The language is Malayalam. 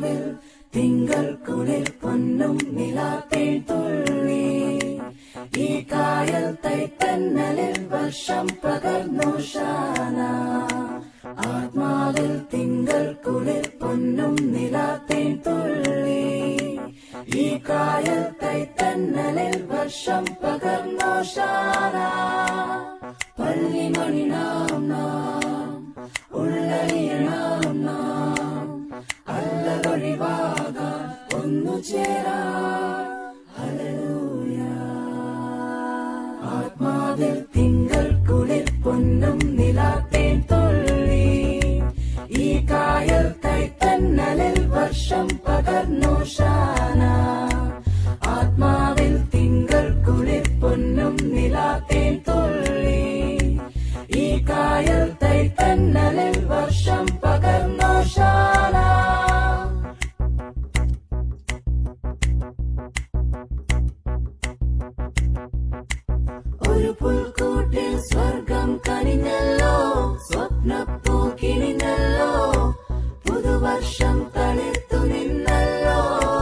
ആത്മാവിൽ തിങ്കൾ കുളിർ പൊന്നും നിലാത്തേൻ തുള്ളി. ഈ കായൽ തൈത്തന്നലിൽ വർഷം പകർന്നു ശാന. ആത്മാവിൽ തിങ്കൾ കുളിർ പൊന്നും നിലാത്തേൻ തുള്ളി. ഈ കായൽ തൈത്തന്നലിൽ വർഷം പകർന്നു ശാന. പള്ളിമണി നാം ഉള്ളറിയണം നാം, അല്ലതൊഴിവാകാൻ ഒന്നു ചേരാം. ഹല്ലേലൂയ. ആത്മാവിൽ തിങ്കൾ കുളിർ പൊന്നും നിലാത്തേൻ തുള്ളി. ഈ കായൽ തൈത്തന്നലിൽ വർഷം പകർന്നു ശാന. ആത്മാവിൽ തിങ്കൾ കുളിർ പൊന്നും നിലാത്തേൻ തുള്ളി. ഈ കായൽ തൈത്തന്നലിൽ വർഷം പകർന്നു ശാന. ഒരു പുൽക്കു